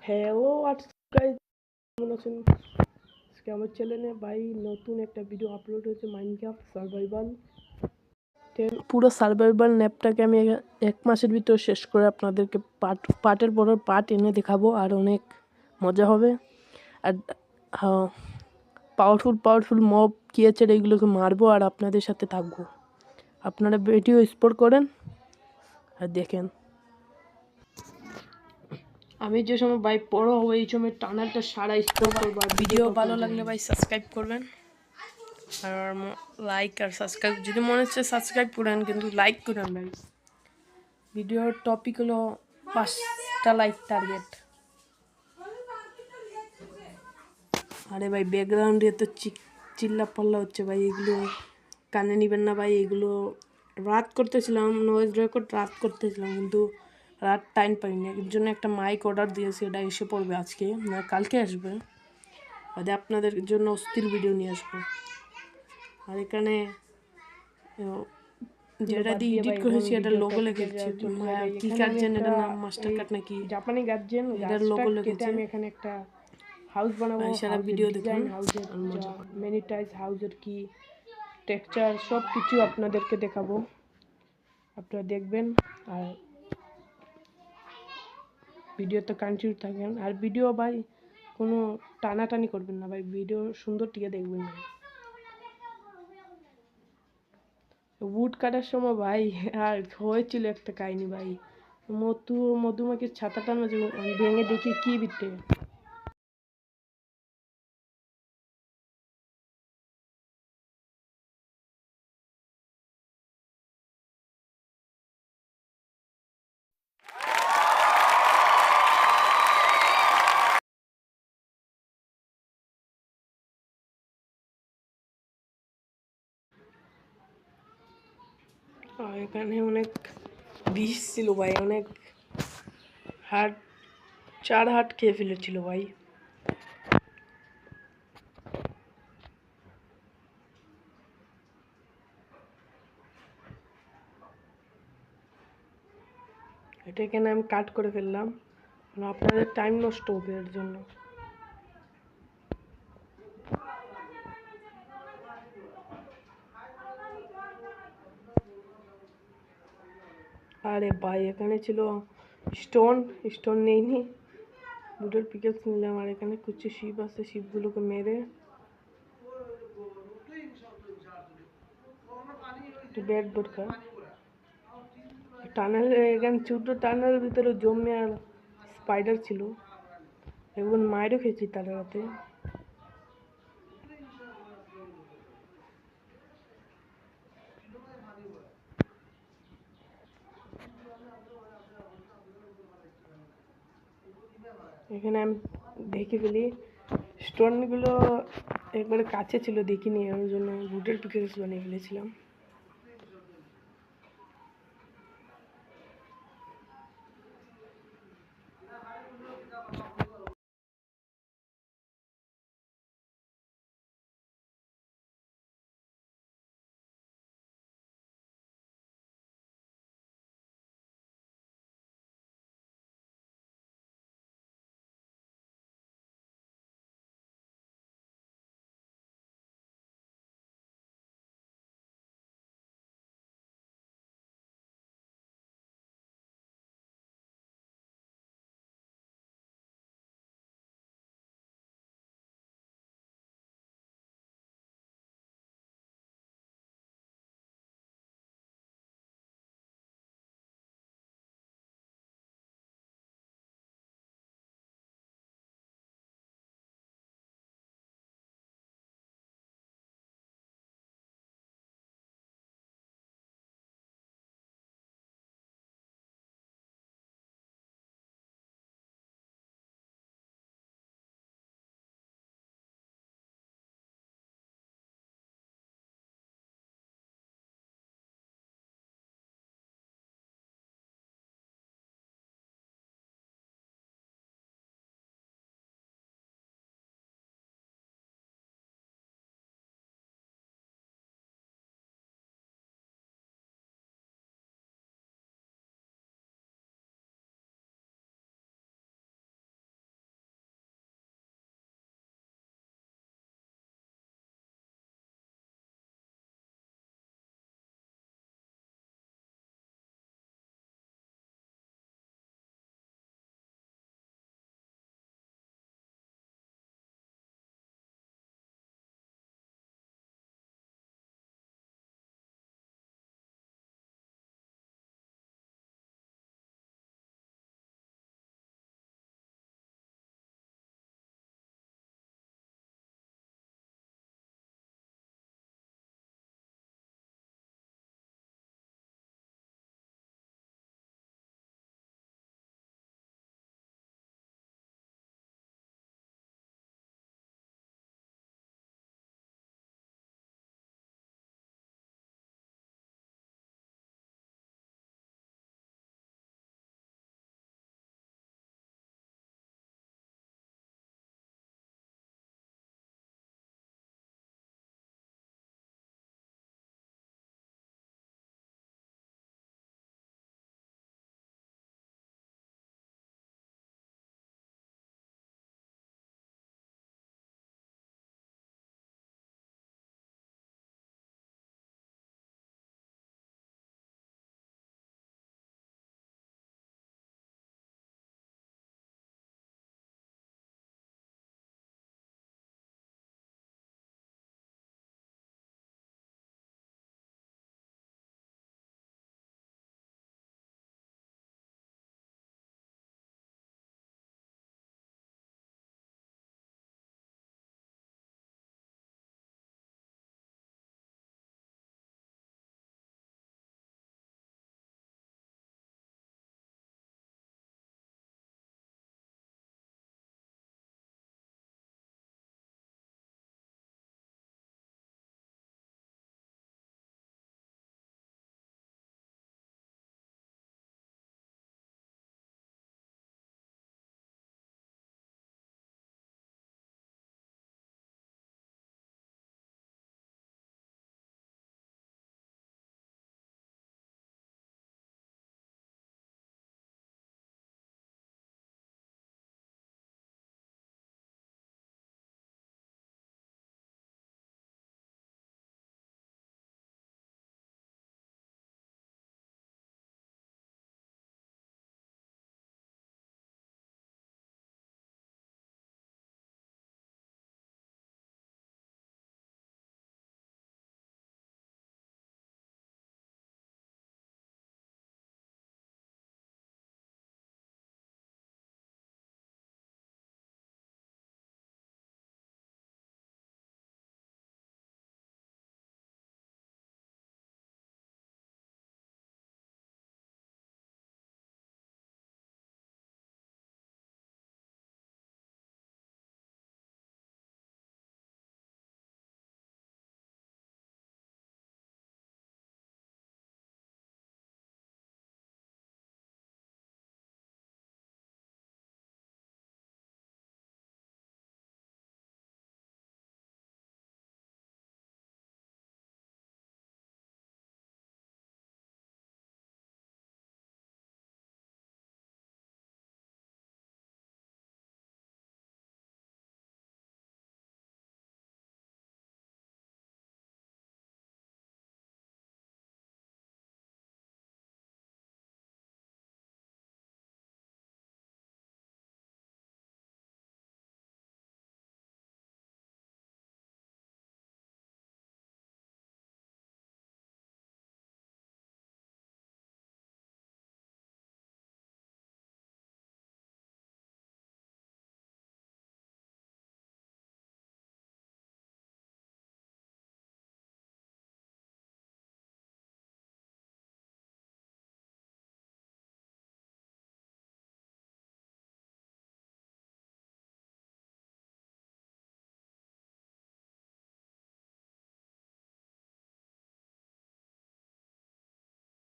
Hello guys, কেমন আছেন? আজকে আমার চ্যানেলে ভাই নতুন একটা ভিডিও আপলোড হয়েছে, মাইনক্রাফট সার্ভাইভাল। পুরো সার্ভাইভাল ম্যাপটাকে আমি 1 মাসের ভিতর শেষ করে আপনাদেরকে পার্টের পর পার্ট এনে দেখাবো, আর অনেক মজা হবে। আর পাওয়ারফুল মব কি আছে এইগুলোকে মারবো আর আপনাদের সাথে থাকবো। আপনারা ভিডিও স্পোর্ট করেন আর দেখেন। আমি যে সময় ভাই বড় হবো এই সময় টানেলটা সারা স্পোর্ট করবো। আর ভিডিও ভালো লাগলে ভাই সাবস্ক্রাইব করবেন, আর লাইক আর সাবস্ক্রাইব যদি মনে হচ্ছে সাবস্ক্রাইব করেন, কিন্তু লাইক করেন ভাই। ভিডিওর টপিক হলো 5টা লাইক টার্গেট। আরে ভাই ব্যাকগ্রাউন্ডে তো চিল্লা পাল্লা হচ্ছে ভাই, এগুলো কানে নিবেন না ভাই। এগুলো রাত করতেছিলাম, নয়েজ রেকর্ড রাত করতেছিলাম, কিন্তু রাত টাইম পাইনি। এর জন্য একটা মাইক অর্ডার দিয়েছি, এটা এসে পড়বে আজকে না কালকে আসবে। বাদে আপনাদের জন্য অস্থির ভিডিও নিয়ে আসবো। আর এখানে যেটা দিয়ে এডিট করেছি এটার লোগো লিখেছি, কি গার্জেন, এটার নাম মাস্টার কাট নাকি জাপানি গার্জেন, এটার লোগো লিখেছি। আমি এখানে একটা হাউস বানাবো, সারা ভিডিও দেখুন। হাউসের ম্যানিটাইজ হাউসের কি টেক্সচার সব কিছু আপনাদেরকে দেখাবো, আপনারা দেখবেন। আর ভিডিওতে কন্টিনিউ থাকবেন। আর ভিডিও ভাই কোনো টানাটানি করবেন না ভাই, ভিডিও সুন্দর টিকে দেখবেন ভাই। উড কাটার সময় ভাই আর হয়েছিল একটা কাহিনী ভাই, মধুমাখির ছাতাটার মাঝে ভেঙে দেখি কি ভিতরে। এখানে অনেক বিষ ছিল ভাই, অনেক হার্ট 4 হার্ট খেয়ে ফেলেছিল ভাই। এটা এখানে আমি কাট করে ফেললাম, আপনাদের টাইম নষ্ট হবে এর জন্য। আরে ভাই এখানে ছিল স্টোন নেইনি, বুটের পিকেলস নিলাম। আর এখানে কিছু শিপ আছে, শিপগুলোকে মেরে ব্যাগ দরকার। টানেল এখানে ছোট টানেলের ভিতরে জমে আর স্পাইডার ছিল, এবং মায়েরও খেয়েছি তার রাতে। এখানে আমি দেখে ফেলি স্টোনগুলো একবারে কাছে ছিল, দেখিনি, ওই জন্য বুটের পিকেলস বানিয়ে ফেলেছিলাম।